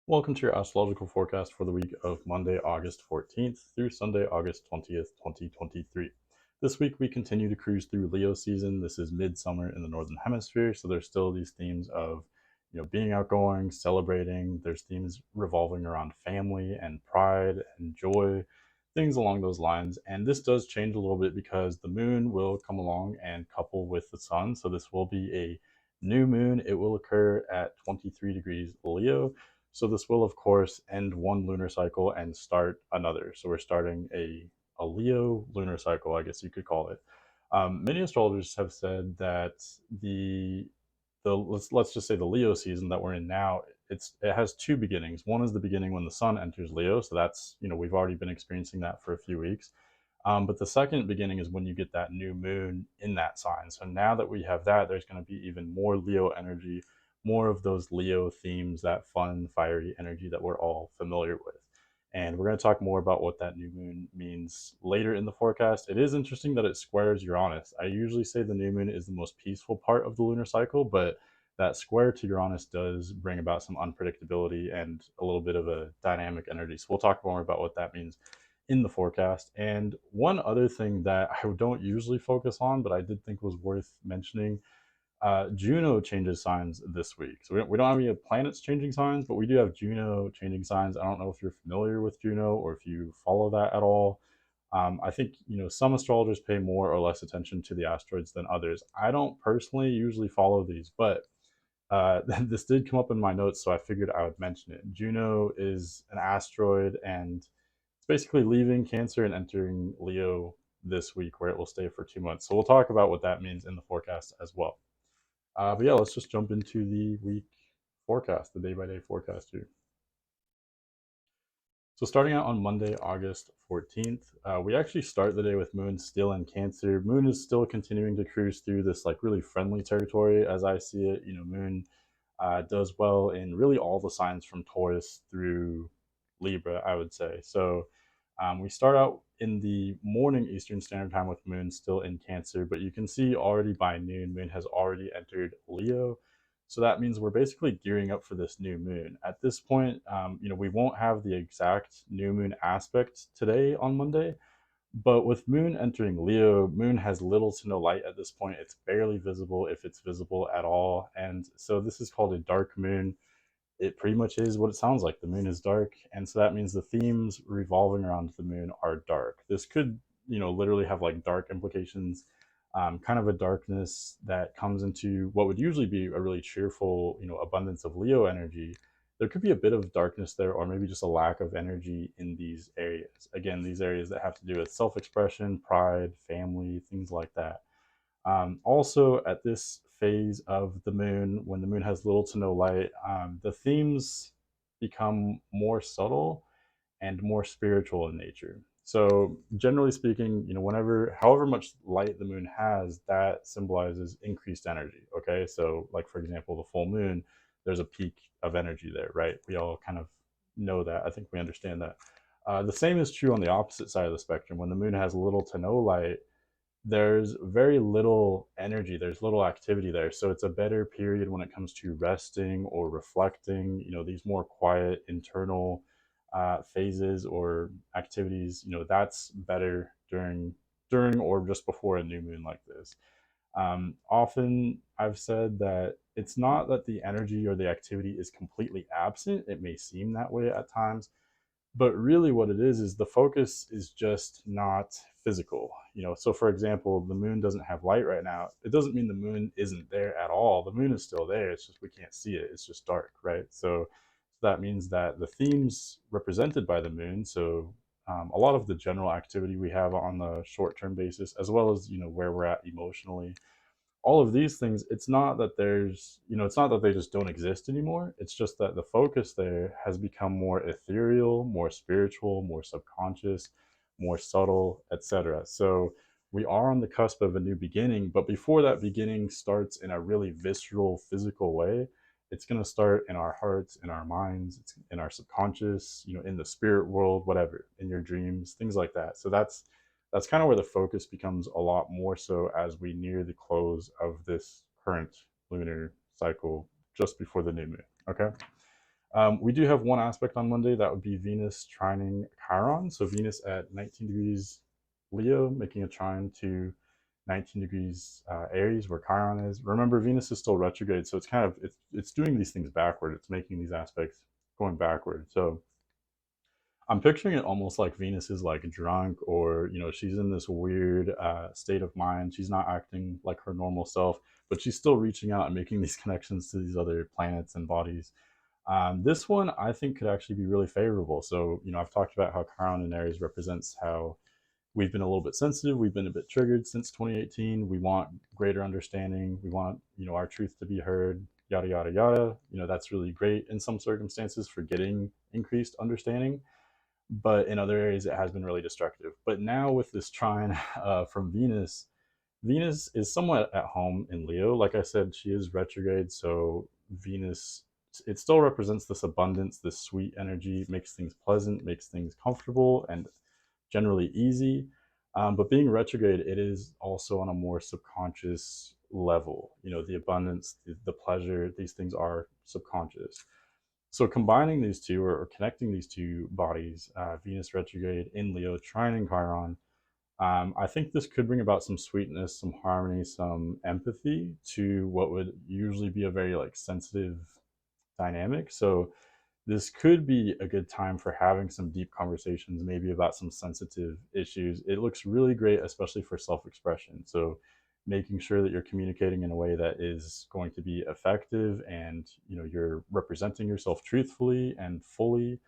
Welcome to your astrological forecast for the week of Monday, August 14th through Sunday, August 20th, 2023. This week we continue to cruise through Leo season. This is midsummer in the Northern Hemisphere, so there's still these themes of being outgoing, celebrating. There's themes revolving around family and pride and joy, things along those lines. And this does change a little bit because the moon will come along and couple with the sun. So this will be a new moon. It will occur at 23 degrees Leo, so this will, of course, end one lunar cycle and start another. So we're starting a Leo lunar cycle, I guess you could call it. Many astrologers have said that let's just say the Leo season that we're in now, it has two beginnings. One is the beginning when the sun enters Leo, so that's we've already been experiencing that for a few weeks. But the second beginning is when you get that new moon in that sign. So now that we have that, there's going to be even more Leo energy, more of those Leo themes, that fun, fiery energy that we're all familiar with. And we're going to talk more about what that new moon means later in the forecast. It is interesting that it squares Uranus. I usually say the new moon is the most peaceful part of the lunar cycle, but that square to Uranus does bring about some unpredictability and a little bit of a dynamic energy. So we'll talk more about what that means in the forecast. And one other thing that I don't usually focus on, but I did think was worth mentioning, Juno changes signs this week. So we don't have any planets changing signs, but we do have Juno changing signs. I don't know if you're familiar with Juno or if you follow that at all. I think some astrologers pay more or less attention to the asteroids than others. I don't personally usually follow these, but this did come up in my notes, so I figured I would mention it. Juno is an asteroid, and it's basically leaving Cancer and entering Leo this week, where it will stay for 2 months. So we'll talk about what that means in the forecast as well. But yeah, let's just jump into the week forecast, the day-by-day forecast here. So starting out on Monday, August 14th, we actually start the day with Moon still in Cancer. Moon is still continuing to cruise through this like really friendly territory as I see it. Moon does well in really all the signs from Taurus through Libra, I would say. So we start out in the morning Eastern Standard Time with Moon still in Cancer, but you can see already by noon, Moon has already entered Leo. So that means we're basically gearing up for this new moon. At this point, we won't have the exact new moon aspect today on Monday, but with Moon entering Leo, Moon has little to no light at this point. It's barely visible, if it's visible at all. And so this is called a dark moon. It pretty much is what it sounds like. The moon is dark. And so that means the themes revolving around the moon are dark. This could, literally have like dark implications, kind of a darkness that comes into what would usually be a really cheerful, abundance of Leo energy. There could be a bit of darkness there, or maybe just a lack of energy in these areas. Again, these areas that have to do with self expression, pride, family, things like that. Also, at this phase of the moon, when the moon has little to no light, the themes become more subtle and more spiritual in nature. So, generally speaking, however much light the moon has, that symbolizes increased energy. Okay, so like for example, the full moon, there's a peak of energy there, right? We all kind of know that. I think we understand that. The same is true on the opposite side of the spectrum. When the moon has little to no light, there's very little energy, there's little activity there. So it's a better period when it comes to resting or reflecting, these more quiet internal phases or activities. That's better during or just before a new moon like this. Often I've said that it's not that the energy or the activity is completely absent. It may seem that way at times, but really what it is the focus is just not physical. So for example, the moon doesn't have light right now. It doesn't mean the moon isn't there at all. The moon is still there, it's just we can't see it. It's just dark, right? So that means that the themes represented by the moon, so a lot of the general activity we have on the short-term basis, as well as where we're at emotionally, all of these things, it's not that they just don't exist anymore. It's just that the focus there has become more ethereal, more spiritual, more subconscious, more subtle, etc. So we are on the cusp of a new beginning, but before that beginning starts in a really visceral, physical way, it's going to start in our hearts, in our minds, it's in our subconscious, in the spirit world, whatever, in your dreams, things like that. So that's kind of where the focus becomes a lot more so as we near the close of this current lunar cycle just before the new moon. Okay. We do have one aspect on Monday that would be Venus trining Chiron. So Venus at 19 degrees Leo, making a trine to 19 degrees Aries, where Chiron is. Remember, Venus is still retrograde, so it's doing these things backward. It's making these aspects going backward. So I'm picturing it almost like Venus is like drunk, or she's in this weird state of mind. She's not acting like her normal self, but she's still reaching out and making these connections to these other planets and bodies. This one I think could actually be really favorable. So I've talked about how Chiron in Aries represents how we've been a little bit sensitive, we've been a bit triggered since 2018. We want greater understanding. We want our truth to be heard. Yada yada yada. That's really great in some circumstances for getting increased understanding, but in other areas it has been really destructive. But now with this trine from Venus, Venus is somewhat at home in Leo. Like I said, she is retrograde, so Venus, it still represents this abundance, this sweet energy, makes things pleasant, makes things comfortable and generally easy. But being retrograde, it is also on a more subconscious level. The abundance, the pleasure, these things are subconscious. So combining these two, or connecting these two bodies, Venus retrograde in Leo, trining Chiron, I think this could bring about some sweetness, some harmony, some empathy to what would usually be a very like sensitive dynamic. So this could be a good time for having some deep conversations, maybe about some sensitive issues. It looks really great, especially for self-expression. So making sure that you're communicating in a way that is going to be effective, and you're representing yourself truthfully and fully,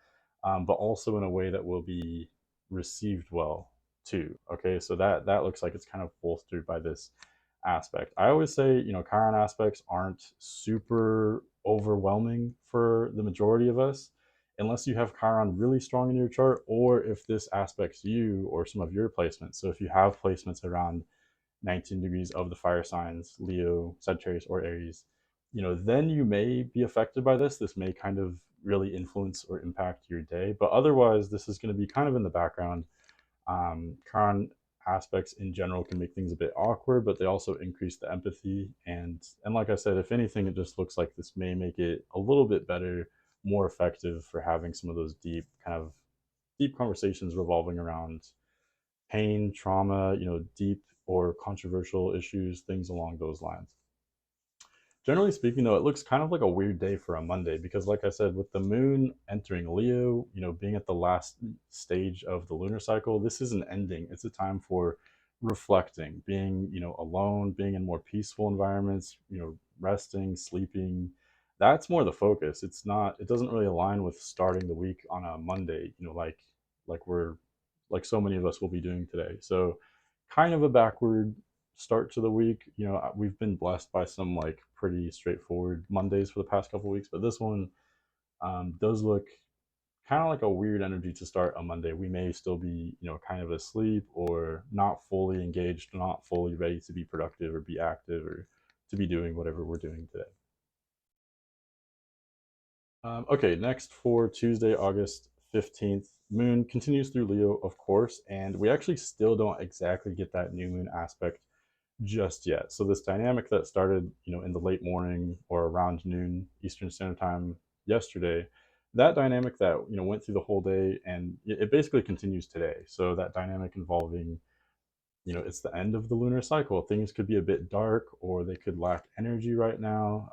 but also in a way that will be received well too. Okay, so that looks like it's kind of bolstered by this aspect. I always say, Chiron aspects aren't super overwhelming for the majority of us, unless you have Chiron really strong in your chart, or if this aspects you or some of your placements. So if you have placements around 19 degrees of the fire signs, Leo, Sagittarius, or Aries, then you may be affected by this. This may kind of really influence or impact your day. But otherwise, this is going to be kind of in the background. Chiron aspects in general can make things a bit awkward, but they also increase the empathy. And like I said, if anything, it just looks like this may make it a little bit better, more effective for having some of those deep conversations revolving around pain, trauma, deep or controversial issues, things along those lines. Generally speaking, though, it looks kind of like a weird day for a Monday because, like I said, with the moon entering Leo, being at the last stage of the lunar cycle, this is an ending. It's a time for reflecting, being, alone, being in more peaceful environments, resting, sleeping. That's more the focus. It doesn't really align with starting the week on a Monday, like we're, like so many of us will be doing today. So, kind of a backward start to the week. We've been blessed by some like pretty straightforward Mondays for the past couple of weeks, but this one does look kind of like a weird energy to start a Monday. We may still be, kind of asleep or not fully engaged, not fully ready to be productive or be active or to be doing whatever we're doing today. Okay, next for Tuesday, August 15th, moon continues through Leo, of course, and we actually still don't exactly get that new moon aspect just yet. So this dynamic that started, in the late morning or around noon Eastern Standard Time yesterday, that dynamic that went through the whole day, and it basically continues today. So that dynamic involving, it's the end of the lunar cycle. Things could be a bit dark, or they could lack energy right now.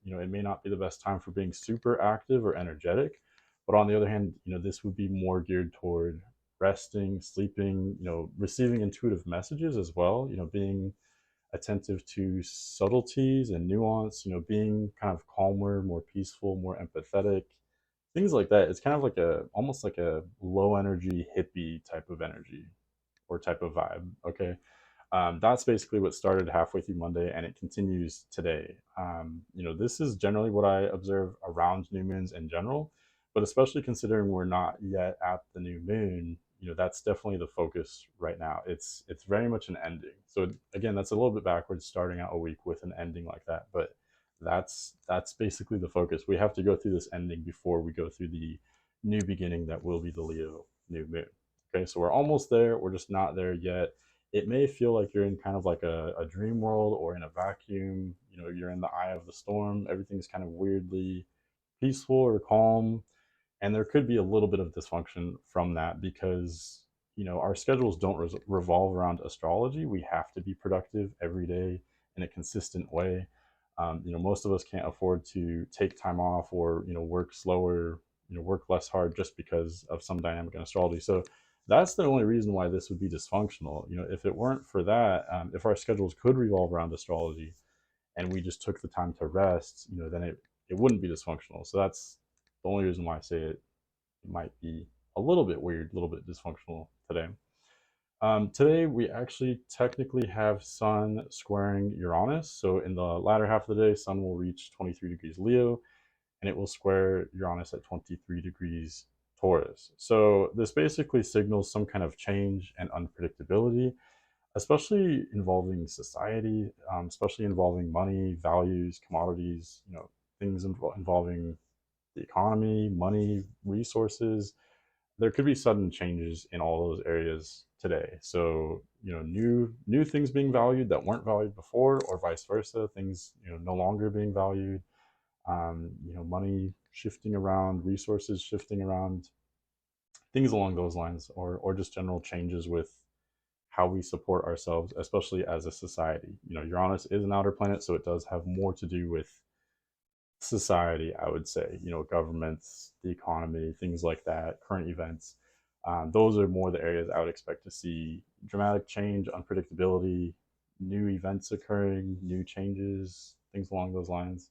It may not be the best time for being super active or energetic, but on the other hand, this would be more geared toward resting, sleeping, receiving intuitive messages as well, being attentive to subtleties and nuance, being kind of calmer, more peaceful, more empathetic, things like that. It's kind of like almost like a low energy hippie type of energy or type of vibe. Okay. That's basically what started halfway through Monday, and it continues today. This is generally what I observe around new moons in general, but especially considering we're not yet at the new moon, that's definitely the focus right now. It's very much an ending. So again, that's a little bit backwards, starting out a week with an ending like that, but that's basically the focus. We have to go through this ending before we go through the new beginning that will be the Leo new moon. Okay, so we're almost there. We're just not there yet. It may feel like you're in kind of like a dream world or in a vacuum. You're in the eye of the storm. Everything's kind of weirdly peaceful or calm, and there could be a little bit of dysfunction from that because our schedules don't revolve around astrology. We have to be productive every day in a consistent way. Most of us can't afford to take time off or work slower, work less hard just because of some dynamic in astrology. So that's the only reason why this would be dysfunctional. If it weren't for that, if our schedules could revolve around astrology and we just took the time to rest, then it wouldn't be dysfunctional. So that's the only reason why I say it might be a little bit weird, a little bit dysfunctional today. Today, we actually technically have Sun squaring Uranus. So in the latter half of the day, Sun will reach 23 degrees Leo, and it will square Uranus at 23 degrees Taurus. So this basically signals some kind of change and unpredictability, especially involving society, especially involving money, values, commodities, things involving the economy, money, resources. There could be sudden changes in all those areas today. So, new things being valued that weren't valued before, or vice versa, things no longer being valued. Money shifting around, resources shifting around, things along those lines, or just general changes with how we support ourselves, especially as a society. Uranus is an outer planet, so it does have more to do with society, I would say, governments, the economy, things like that, current events. Those are more the areas I would expect to see dramatic change, unpredictability, new events occurring, new changes, things along those lines.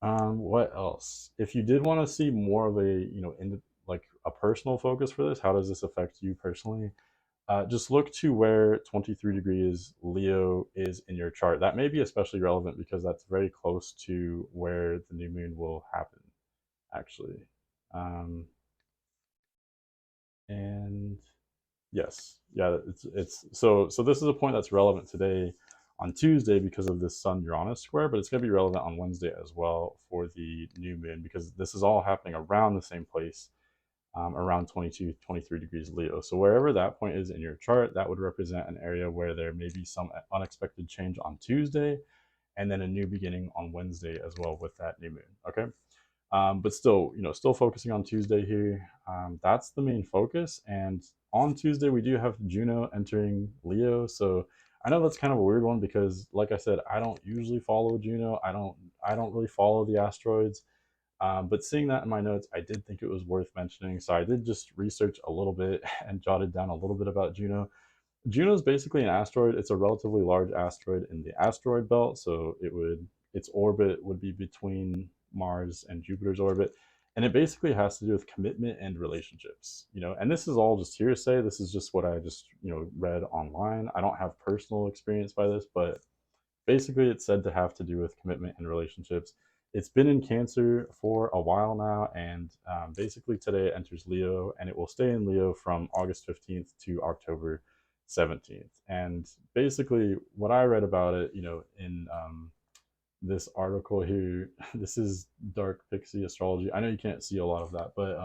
What else? If you did want to see more of a, like a personal focus for this, how does this affect you personally? Just look to where 23 degrees Leo is in your chart. That may be especially relevant because that's very close to where the new moon will happen, actually. Um, and yes, yeah, it's so this is a point that's relevant today on Tuesday because of this Sun Uranus square, but it's going to be relevant on Wednesday as well for the new moon because this is all happening around the same place, around 22, 23 degrees Leo. So wherever that point is in your chart, that would represent an area where there may be some unexpected change on Tuesday, and then a new beginning on Wednesday as well with that new moon. Okay. But still, still focusing on Tuesday here. That's the main focus. And on Tuesday, we do have Juno entering Leo. So I know that's kind of a weird one because, like I said, I don't usually follow Juno. I don't really follow the asteroids. But seeing that in my notes, I did think it was worth mentioning. So I did just research a little bit and jotted down a little bit about Juno. Juno is basically an asteroid. It's a relatively large asteroid in the asteroid belt. So its orbit would be between Mars and Jupiter's orbit. And it basically has to do with commitment and relationships, and this is all just hearsay. This is just what I just, read online. I don't have personal experience by this, but basically it's said to have to do with commitment and relationships. It's been in Cancer for a while now, and basically today it enters Leo, and it will stay in Leo from August 15th to October 17th. And basically, what I read about it, in this article here, this is Dark Pixie Astrology. I know you can't see a lot of that, but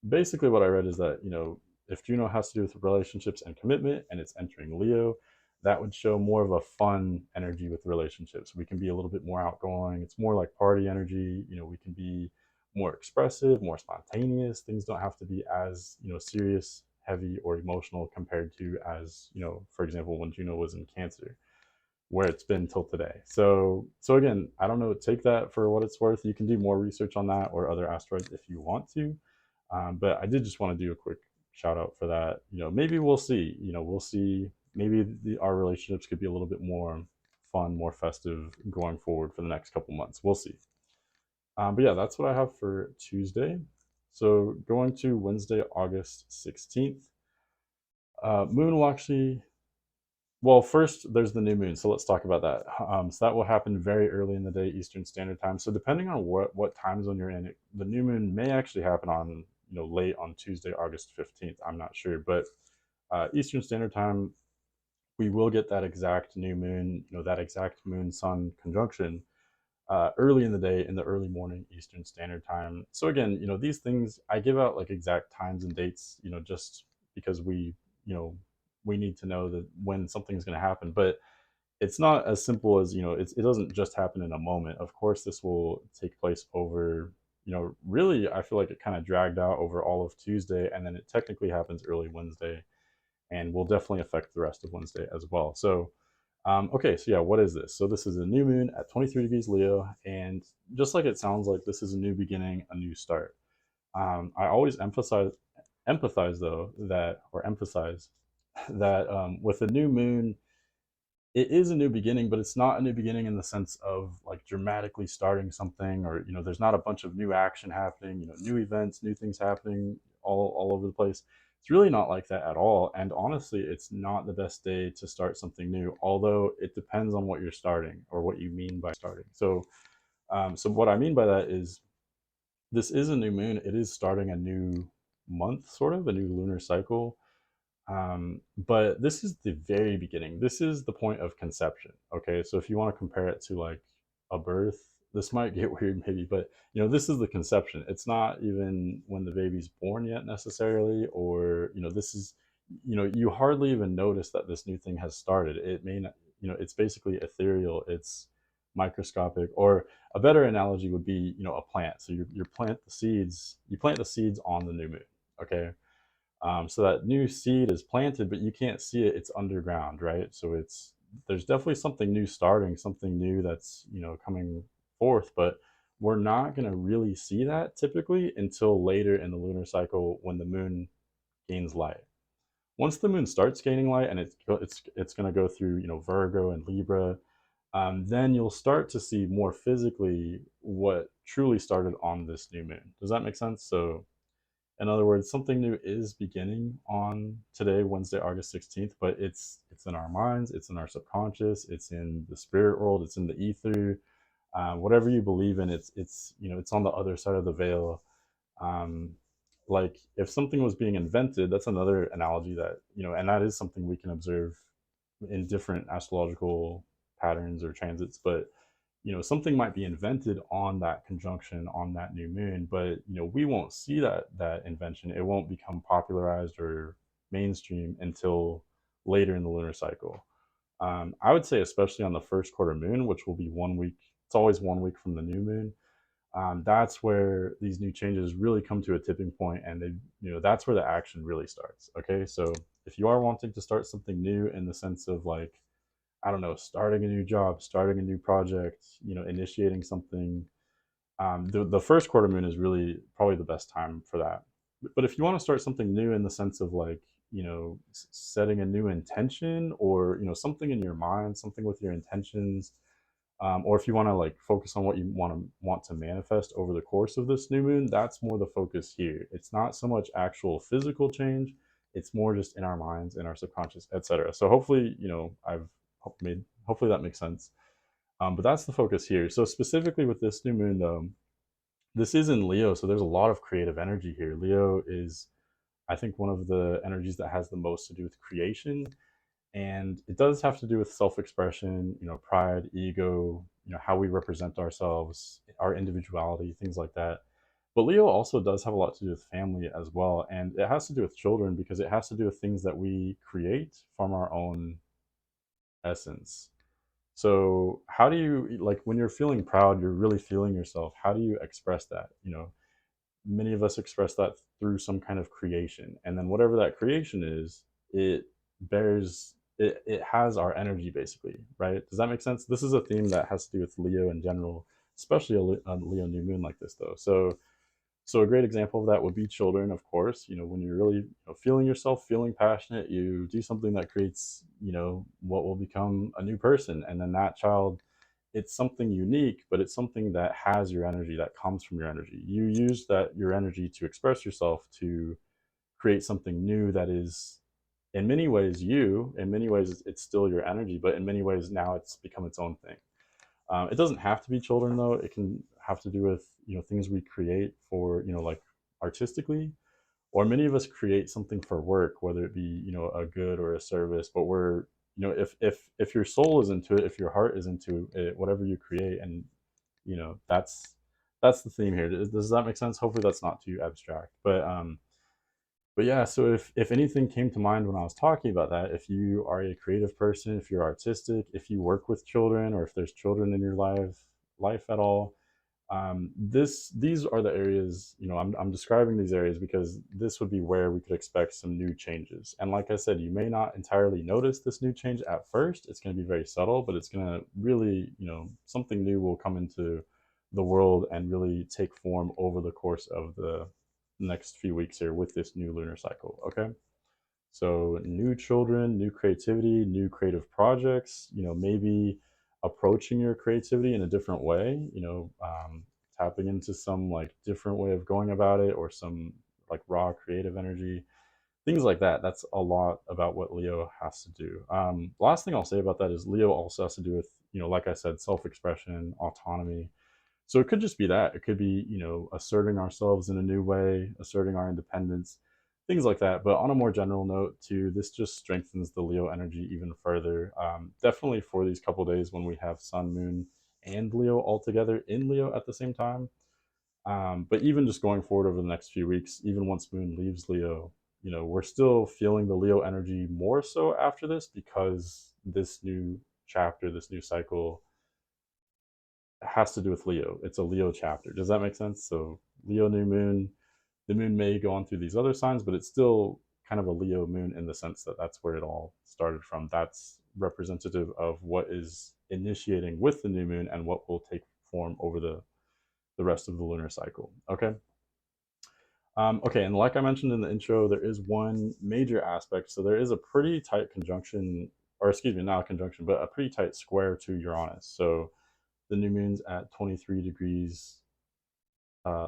basically what I read is that, if Juno has to do with relationships and commitment and it's entering Leo, that would show more of a fun energy with relationships. We can be a little bit more outgoing. It's more like party energy. We can be more expressive, more spontaneous. Things don't have to be as, serious, heavy, or emotional compared to as, for example, when Juno was in Cancer, where it's been till today. So again, I don't know, take that for what it's worth. You can do more research on that or other asteroids if you want to. But I did just want to do a quick shout out for that. Maybe we'll see. We'll see. Maybe our relationships could be a little bit more fun, more festive going forward for the next couple months. We'll see. But yeah, that's what I have for Tuesday. So going to Wednesday, August 16th, moon will actually, well, first there's the new moon, so let's talk about that. So that will happen very early in the day, Eastern Standard Time. So depending on what time zone you're in, the new moon may actually happen on late on Tuesday, August 15th. I'm not sure, but Eastern Standard Time, we will get that exact new moon, that exact moon sun conjunction early in the day, in the early morning Eastern Standard Time. So again, these things I give out like exact times and dates, just because we need to know that when something's going to happen. But it's not as simple as, it doesn't just happen in a moment. Of course, this will take place over, really, I feel like it kind of dragged out over all of Tuesday, and then it technically happens early Wednesday, and will definitely affect the rest of Wednesday as well. So, okay, so yeah, what is this? So this is a new moon at 23 degrees Leo, and just like it sounds like, this is a new beginning, a new start. I always empathize though that, or emphasize that, with a new moon, it is a new beginning, but it's not a new beginning in the sense of like dramatically starting something, or there's not a bunch of new action happening, new events, new things happening all over the place. It's really not like that at all. And honestly, it's not the best day to start something new, although it depends on what you're starting or what you mean by starting. So what I mean by that is, this is a new moon. It is starting a new month, sort of a new lunar cycle, but this is the very beginning. This is the point of conception. Okay, so if you want to compare it to like a birth, this might get weird maybe, but this is the conception. It's not even when the baby's born yet necessarily, or this is, you hardly even notice that this new thing has started. It may not, it's basically ethereal. It's microscopic. Or a better analogy would be, a plant. So you plant the seeds on the new moon. Okay, so that new seed is planted, but you can't see it. It's underground, right? So there's definitely something new starting, something new that's coming forth, but we're not going to really see that typically until later in the lunar cycle, when the moon gains light. Once the moon starts gaining light, and it's going to go through Virgo and Libra, then you'll start to see more physically what truly started on this new moon. Does that make sense? So in other words, something new is beginning on today, Wednesday, August 16th, but it's in our minds, it's in our subconscious, it's in the spirit world, it's in the ether. Whatever you believe in, it's on the other side of the veil. Um, like if something was being invented, that's another analogy that, and that is something we can observe in different astrological patterns or transits. But something might be invented on that conjunction, on that new moon, but we won't see that invention. It won't become popularized or mainstream until later in the lunar cycle. I would say especially on the first quarter moon, which will be 1 week. It's always 1 week from the new moon. That's where these new changes really come to a tipping point, and that's where the action really starts. Okay, so if you are wanting to start something new in the sense of like, I don't know, starting a new job, starting a new project, initiating something, the first quarter moon is really probably the best time for that. But if you want to start something new in the sense of like, setting a new intention, or something in your mind, something with your intentions, or if you want to like focus on what you want to manifest over the course of this new moon, that's more the focus here. It's not so much actual physical change. It's more just in our minds, in our subconscious, etc. So hopefully, I've made hopefully that makes sense. But that's the focus here. So specifically with this new moon, though, this is in Leo, so there's a lot of creative energy here. Leo is, I think, one of the energies that has the most to do with creation, and it does have to do with self-expression, pride, ego, how we represent ourselves, our individuality, things like that. But Leo also does have a lot to do with family as well, and it has to do with children, because it has to do with things that we create from our own essence. So how do you, like, when you're feeling proud, you're really feeling yourself, how do you express that? Many of us express that through some kind of creation, and then whatever that creation is, it it has our energy, basically, right? Does that make sense? This is a theme that has to do with Leo in general, especially a Leo new moon like this, though. So a great example of that would be children, of course. When you're really, feeling yourself, feeling passionate, you do something that creates, what will become a new person. And then that child, it's something unique, but it's something that has your energy, that comes from your energy. You use that your energy to express yourself, to create something new that is in many ways you, in many ways it's still your energy, but in many ways now it's become its own thing. It doesn't have to be children, though. It can have to do with things we create for, like, artistically, or many of us create something for work, whether it be a good or a service. But we're, if your soul is into it, if your heart is into it, whatever you create, and that's the theme here. Does that make sense? Hopefully that's not too abstract, but But yeah, so if anything came to mind when I was talking about that, if you are a creative person, if you're artistic, if you work with children, or if there's children in your life at all, these are the areas, I'm describing these areas because this would be where we could expect some new changes. And like I said, you may not entirely notice this new change at first. It's going to be very subtle, but it's going to really, something new will come into the world and really take form over the course of the next few weeks here with this new lunar cycle. Okay. So new children, new creativity, new creative projects, maybe approaching your creativity in a different way, tapping into some like different way of going about it, or some like raw creative energy, things like that. That's a lot about what Leo has to do. Last thing I'll say about that is Leo also has to do with, like I said, self-expression, autonomy. So it could just be that. It could be, asserting ourselves in a new way, asserting our independence, things like that. But on a more general note, too, this just strengthens the Leo energy even further. Definitely for these couple days when we have Sun, Moon, and Leo all together in Leo at the same time. But even just going forward over the next few weeks, even once Moon leaves Leo, we're still feeling the Leo energy more so after this, because this new chapter, this new cycle, has to do with Leo. It's a Leo chapter. Does that make sense? So Leo new moon, the moon may go on through these other signs, but it's still kind of a Leo moon in the sense that that's where it all started from. That's representative of what is initiating with the new moon and what will take form over the rest of the lunar cycle. Okay. Okay, and like I mentioned in the intro, there is one major aspect. So there is a pretty tight conjunction, or excuse me, not a conjunction, but a pretty tight square to Uranus. So the new moon's at 23 degrees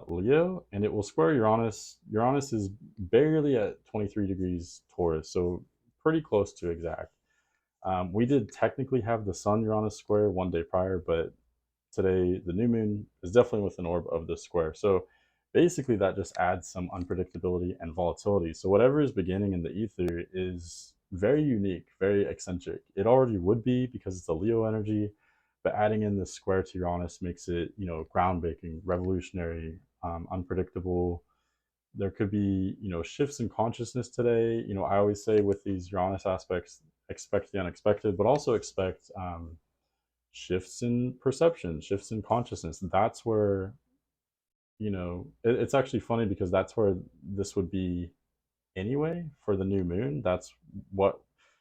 Leo, and it will square Uranus. Uranus is barely at 23 degrees Taurus, so pretty close to exact. We did technically have the Sun Uranus square one day prior, but today the new moon is definitely within orb of the square. So basically, that just adds some unpredictability and volatility. So whatever is beginning in the ether is very unique, very eccentric. It already would be because it's a Leo energy, but adding in this square to Uranus makes it, groundbreaking, revolutionary, unpredictable. There could be, shifts in consciousness today. I always say with these Uranus aspects, expect the unexpected, but also expect shifts in perception, shifts in consciousness. That's where, it's actually funny because that's where this would be anyway for the new moon. That's what,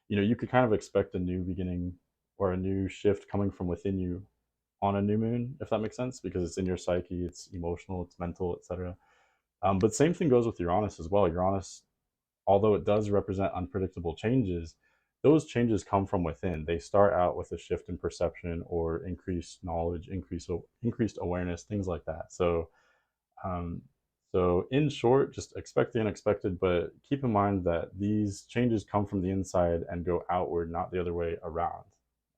you could kind of expect a new beginning or a new shift coming from within you on a new moon, if that makes sense, because it's in your psyche, it's emotional, it's mental, etc. But same thing goes with Uranus as well. Uranus, although it does represent unpredictable changes, those changes come from within. They start out with a shift in perception or increased knowledge, increased awareness, things like that. Um, so in short, just expect the unexpected, but keep in mind that these changes come from the inside and go outward, not the other way around.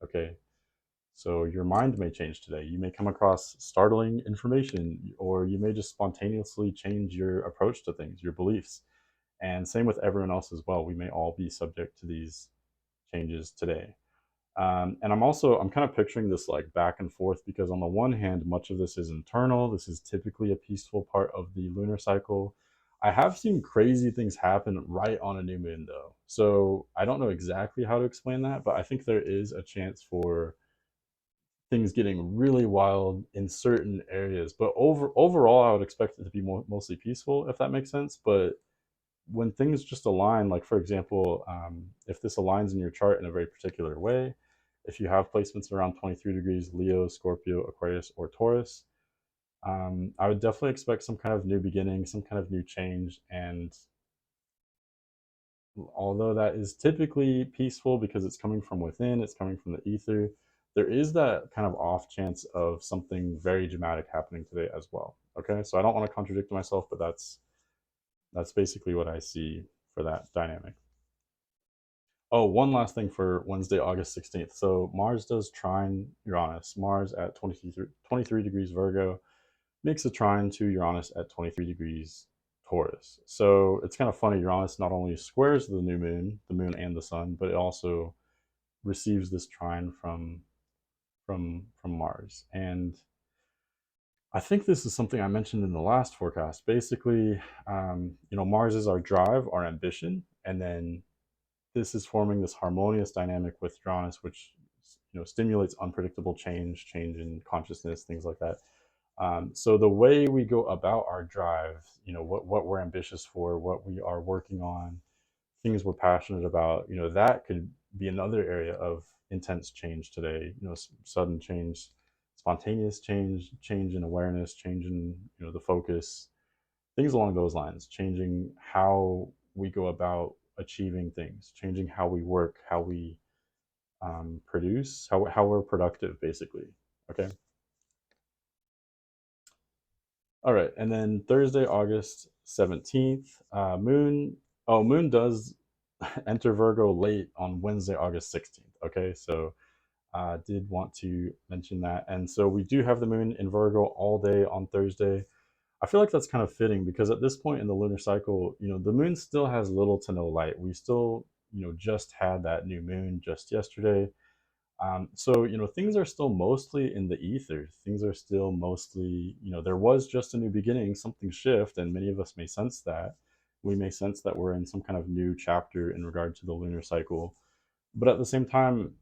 Okay. So your mind may change today. You may come across startling information, or you may just spontaneously change your approach to things, your beliefs. And same with everyone else as well. We may all be subject to these changes today. And I'm kind of picturing this like back and forth, because on the one hand, much of this is internal. This is typically a peaceful part of the lunar cycle. I have seen crazy things happen right on a new moon though. So I don't know exactly how to explain that, but I think there is a chance for things getting really wild in certain areas. But overall, I would expect it to be mostly peaceful, if that makes sense. But when things just align, like for example, if this aligns in your chart in a very particular way, if you have placements around 23 degrees Leo, Scorpio, Aquarius, or Taurus, I would definitely expect some kind of new beginning, some kind of new change. And although that is typically peaceful because it's coming from within, it's coming from the ether, there is that kind of off chance of something very dramatic happening today as well. Okay, so I don't want to contradict myself, but that's basically what I see for that dynamic. Oh, one last thing for Wednesday, August 16th. So Mars does trine Uranus. Mars at 23 degrees Virgo makes a trine to Uranus at 23 degrees Taurus. So it's kind of funny. Uranus not only squares the moon and the sun, but it also receives this trine from Mars. And I think this is something I mentioned in the last forecast. Basically, Mars is our drive, our ambition, and then this is forming this harmonious dynamic with Uranus, which stimulates unpredictable change in consciousness, things like that. So the way we go about our drive, what we're ambitious for, what we are working on, things we're passionate about, that could be another area of intense change today. Sudden change, spontaneous change, change in awareness, change in the focus, things along those lines, changing how we go about achieving things, changing how we work, how we produce, how we're productive, basically. Okay. All right, and then Thursday, August 17th, Moon. Oh, Moon does enter Virgo late on Wednesday, August 16th. Okay, so did want to mention that. And so we do have the Moon in Virgo all day on Thursday. I feel like that's kind of fitting because at this point in the lunar cycle, the Moon still has little to no light. We still, just had that new Moon just yesterday. So, things are still mostly in the ether. Things are still mostly, there was just a new beginning, something shift, and many of us may sense that. We may sense that we're in some kind of new chapter in regard to the lunar cycle. But at the same time,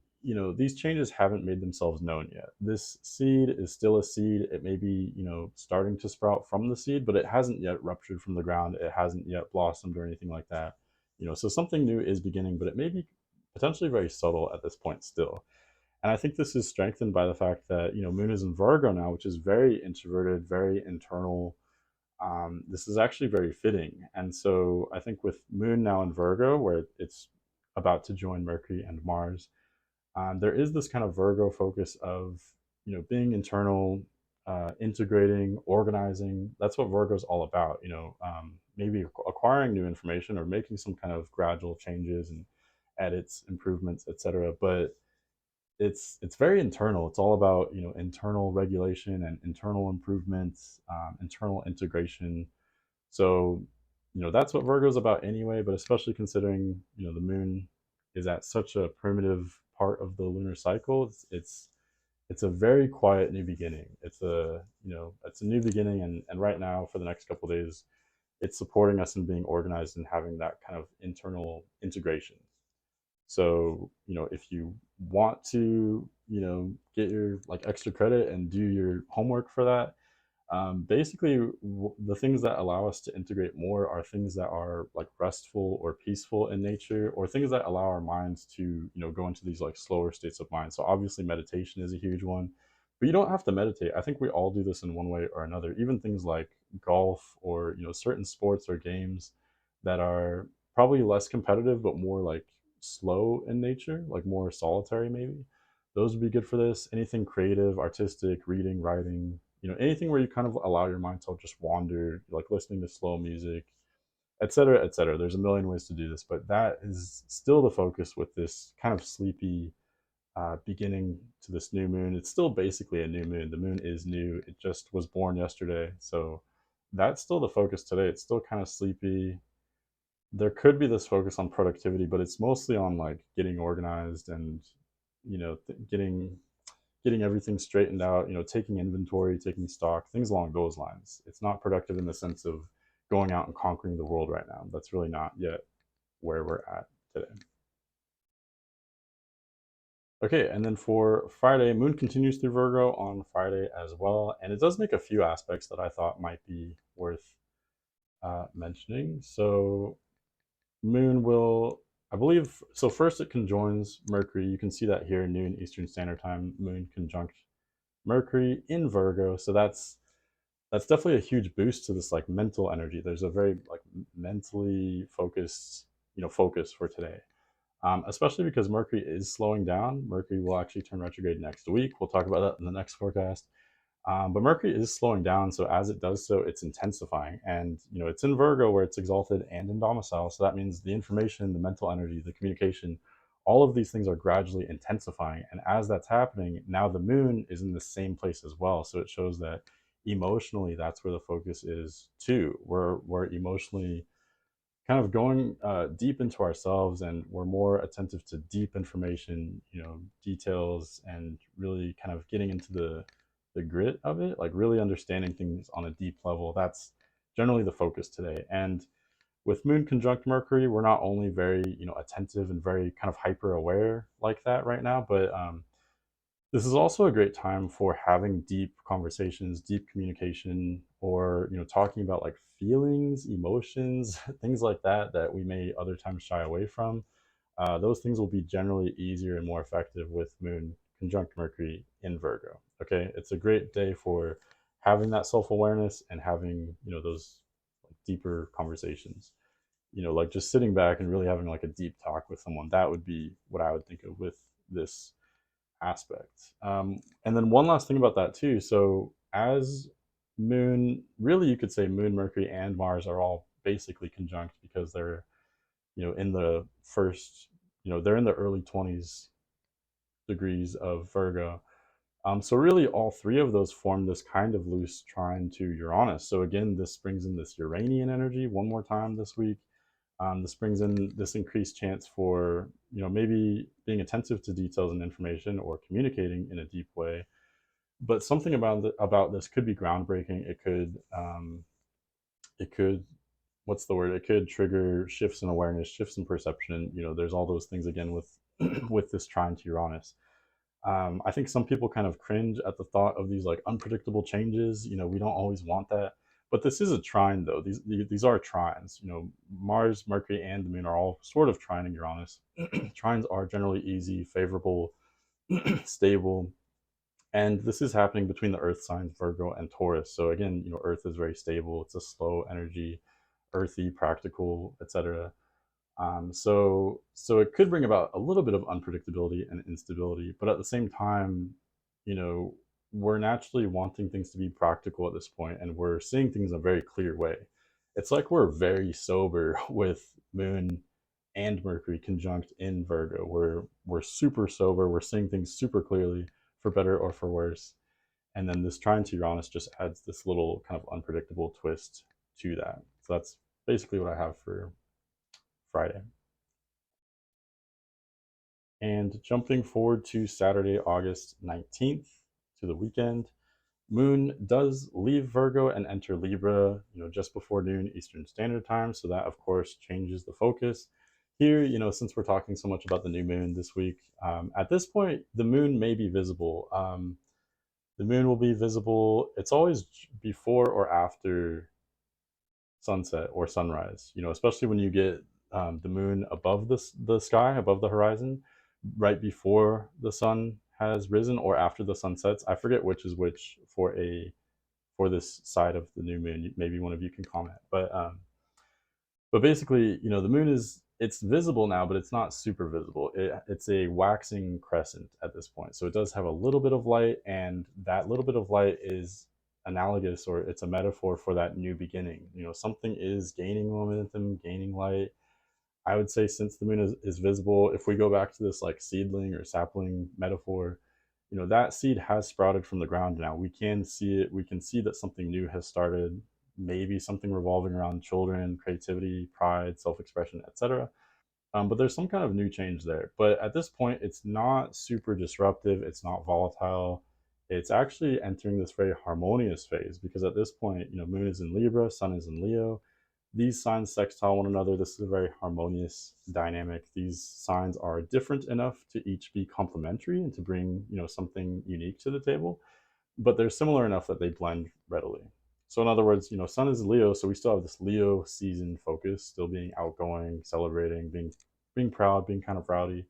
these changes haven't made themselves known yet. This seed is still a seed. It may be, starting to sprout from the seed, but it hasn't yet ruptured from the ground. It hasn't yet blossomed or anything like that. So something new is beginning, but it may be potentially very subtle at this point still. And I think this is strengthened by the fact that Moon is in Virgo now, which is very introverted, very internal. This is actually very fitting. And so I think with Moon now in Virgo, where it's about to join Mercury and Mars, there is this kind of Virgo focus of being internal, integrating, organizing. That's what Virgo is all about. Maybe acquiring new information or making some kind of gradual changes and edits, improvements, etc. But it's very internal. It's all about internal regulation and internal improvements, internal integration. So that's what Virgo's about anyway. But especially considering the moon is at such a primitive part of the lunar cycle, it's a very quiet new beginning. It's a new beginning, and right now for the next couple of days, it's supporting us in being organized and having that kind of internal integration. So, if you want to, get your like extra credit and do your homework for that, basically the things that allow us to integrate more are things that are like restful or peaceful in nature, or things that allow our minds to, go into these like slower states of mind. So obviously meditation is a huge one, but you don't have to meditate. I think we all do this in one way or another. Even things like golf or, certain sports or games that are probably less competitive, but more like slow in nature, like more solitary maybe. Those would be good for this. Anything creative, artistic, reading, writing, anything where you kind of allow your mind to just wander, like listening to slow music, etc., etc. There's a million ways to do this, but that is still the focus with this kind of sleepy beginning to this new moon. It's still basically a new moon. The moon is new. It just was born yesterday, so that's still the focus today. It's still kind of sleepy. There could be this focus on productivity, but it's mostly on like getting organized and getting everything straightened out, taking inventory, taking stock, things along those lines. It's not productive in the sense of going out and conquering the world right now. That's really not yet where we're at today. Okay, and then for Friday, Moon continues through Virgo on Friday as well, and it does make a few aspects that I thought might be worth mentioning. So Moon will, I believe, so first it conjoins Mercury. You can see that here, noon Eastern Standard Time. Moon conjunct Mercury in Virgo. So that's definitely a huge boost to this like mental energy. There's a very like mentally focused, focus for today. Especially because Mercury is slowing down. Mercury will actually turn retrograde next week. We'll talk about that in the next forecast. But Mercury is slowing down, so as it does so, it's intensifying, and it's in Virgo where it's exalted and in domicile. So that means the information, the mental energy, the communication, all of these things are gradually intensifying. And as that's happening, now the moon is in the same place as well. So it shows that emotionally, that's where the focus is too. We're emotionally kind of going deep into ourselves, and we're more attentive to deep information, details, and really kind of getting into the the grit of it, like really understanding things on a deep level. That's generally the focus today. And with Moon conjunct Mercury, we're not only very, attentive and very kind of hyper aware like that right now, but this is also a great time for having deep conversations, deep communication, or talking about like feelings, emotions, things like that that we may other times shy away from. Those things will be generally easier and more effective with Moon conjunct Mercury in Virgo. Okay, it's a great day for having that self awareness and having those deeper conversations. Like just sitting back and really having like a deep talk with someone. That would be what I would think of with this aspect. And then one last thing about that too. So as Moon, really, you could say Moon, Mercury, and Mars are all basically conjunct because they're in the first, they're in the early 20s degrees of Virgo. So really, all three of those form this kind of loose trine to Uranus. So again, this brings in this Uranian energy one more time this week. This brings in this increased chance for maybe being attentive to details and information or communicating in a deep way. But something about this could be groundbreaking. It could what's the word? It could trigger shifts in awareness, shifts in perception. There's all those things again with with this trine to Uranus. I think some people kind of cringe at the thought of these like unpredictable changes. We don't always want that, but this is a trine though. These are trines. Mars, Mercury, and the Moon are all sort of trining Uranus. Trines are generally easy, favorable, stable, and this is happening between the Earth signs Virgo and Taurus. So again, Earth is very stable. It's a slow energy, earthy, practical, etc. So it could bring about a little bit of unpredictability and instability, but at the same time, you know, we're naturally wanting things to be practical at this point, and we're seeing things in a very clear way. It's like we're very sober with Moon and Mercury conjunct in Virgo. We're super sober. We're seeing things super clearly, for better or for worse. And then this trine to Uranus just adds this little kind of unpredictable twist to that. So that's basically what I have for Friday. And jumping forward to Saturday, August 19th, to the weekend, Moon does leave Virgo and enter Libra, just before noon Eastern Standard Time. So that, of course, changes the focus. Here, since we're talking so much about the new moon this week, at this point, the moon may be visible. The moon will be visible. It's always before or after sunset or sunrise, especially when you get the moon above the sky, above the horizon, right before the sun has risen or after the sun sets. I forget which is which for this side of the new moon. Maybe one of you can comment. But basically, the moon it's visible now, but it's not super visible. It's a waxing crescent at this point, so it does have a little bit of light, and that little bit of light is analogous, or it's a metaphor for that new beginning. Something is gaining momentum, gaining light. I would say since the moon is visible, if we go back to this like seedling or sapling metaphor, that seed has sprouted from the ground now. We can see it. We can see that something new has started, maybe something revolving around children, creativity, pride, self-expression, etc. But there's some kind of new change there. But at this point, it's not super disruptive. It's not volatile. It's actually entering this very harmonious phase because at this point, moon is in Libra, sun is in Leo. These signs sextile one another. This is a very harmonious dynamic. These signs are different enough to each be complementary and to bring, something unique to the table, but they're similar enough that they blend readily. So in other words, sun is Leo, so we still have this Leo season focus, still being outgoing, celebrating, being proud, being kind of rowdy.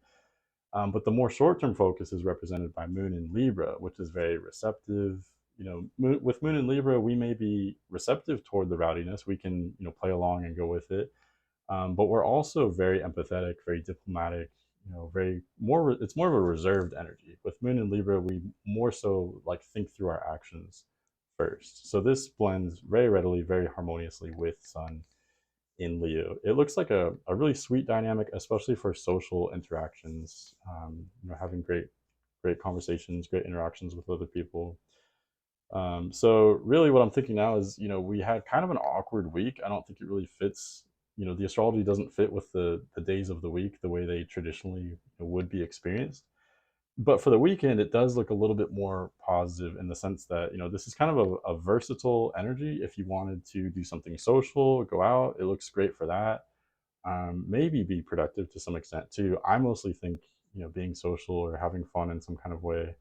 But the more short-term focus is represented by Moon in Libra, which is very receptive. With Moon in Libra, we may be receptive toward the rowdiness. We can, play along and go with it. But we're also very empathetic, very diplomatic. Very more. It's more of a reserved energy. With Moon in Libra, we more so like think through our actions first. So this blends very readily, very harmoniously with Sun in Leo. It looks like a really sweet dynamic, especially for social interactions. Having great conversations, great interactions with other people. So really what I'm thinking now is, we had kind of an awkward week. I don't think it really fits, the astrology doesn't fit with the days of the week the way they traditionally would be experienced. But for the weekend, it does look a little bit more positive in the sense that, this is kind of a versatile energy. If you wanted to do something social, go out, it looks great for that. Maybe be productive to some extent too. I mostly think, being social or having fun in some kind of way.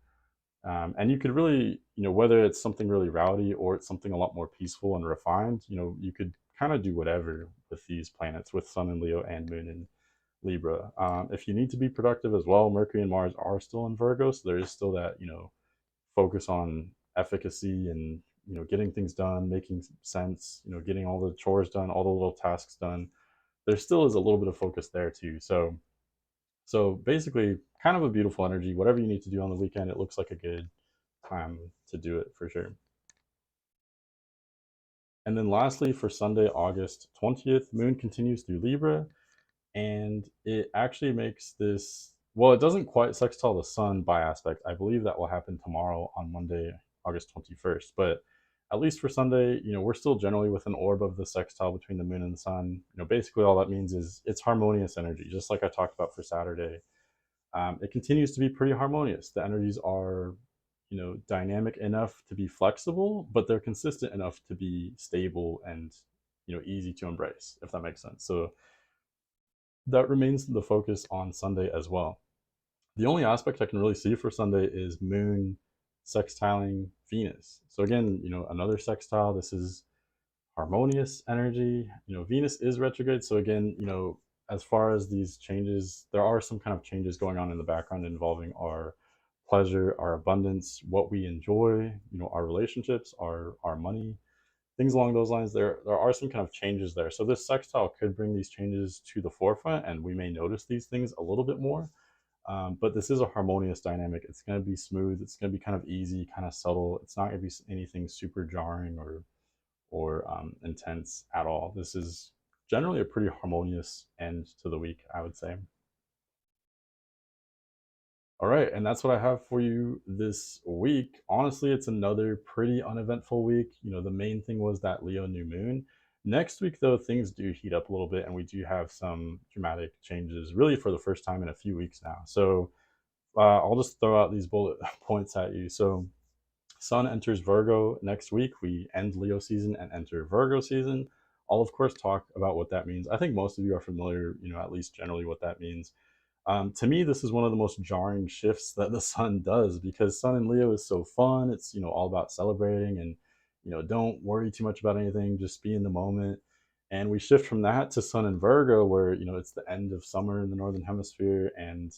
And you could really, whether it's something really rowdy or it's something a lot more peaceful and refined, you could kind of do whatever with these planets, with Sun in Leo and Moon in Libra. If you need to be productive as well, Mercury and Mars are still in Virgo, so there is still that, focus on efficacy and, getting things done, making sense, getting all the chores done, all the little tasks done. There still is a little bit of focus there too. So basically, kind of a beautiful energy. Whatever you need to do on the weekend, it looks like a good time to do it for sure. And then lastly, for Sunday, August 20th, Moon continues through Libra, and it actually makes this, well, it doesn't quite sextile the Sun by aspect. I believe that will happen tomorrow on Monday, August 21st. But at least for Sunday, we're still generally with an orb of the sextile between the Moon and the Sun. Basically all that means is it's harmonious energy, just like I talked about for Saturday. It continues to be pretty harmonious. The energies are, dynamic enough to be flexible, but they're consistent enough to be stable and, easy to embrace, if that makes sense. So that remains the focus on Sunday as well. The only aspect I can really see for Sunday is Moon sextiling Venus. So again, another sextile. This is harmonious energy. Venus is retrograde. So again, as far as these changes, there are some kind of changes going on in the background involving our pleasure, our abundance, what we enjoy, our relationships, our money, things along those lines. There are some kind of changes there. So this sextile could bring these changes to the forefront, and we may notice these things a little bit more. But this is a harmonious dynamic. It's going to be smooth. It's going to be kind of easy, kind of subtle. It's not going to be anything super jarring or intense at all. This is generally a pretty harmonious end to the week, I would say. All right, and that's what I have for you this week. Honestly, it's another pretty uneventful week. The main thing was that Leo new moon. Next week, though, things do heat up a little bit, and we do have some dramatic changes, really for the first time in a few weeks now. So I'll just throw out these bullet points at you. So Sun enters Virgo next week. We end Leo season and enter Virgo season. I'll, of course, talk about what that means. I think most of you are familiar, at least generally what that means. To me, this is one of the most jarring shifts that the Sun does, because Sun in Leo is so fun. It's, all about celebrating and, don't worry too much about anything, just be in the moment. And we shift from that to Sun in Virgo, where, it's the end of summer in the Northern Hemisphere, and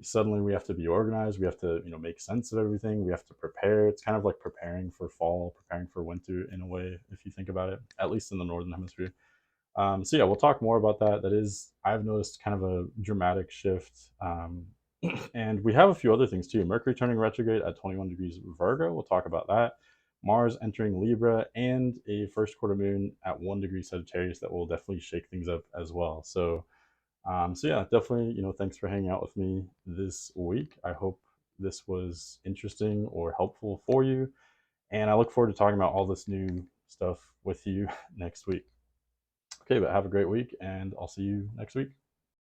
suddenly we have to be organized. We have to, make sense of everything. We have to prepare. It's kind of like preparing for fall, preparing for winter in a way, if you think about it, at least in the Northern Hemisphere. So yeah, we'll talk more about that. That is, I've noticed kind of a dramatic shift. And we have a few other things too. Mercury turning retrograde at 21 degrees Virgo. We'll talk about that. Mars entering Libra, and a first quarter moon at 1 degree Sagittarius that will definitely shake things up as well. So yeah, definitely, thanks for hanging out with me this week. I hope this was interesting or helpful for you. And I look forward to talking about all this new stuff with you next week. Okay, but have a great week, and I'll see you next week.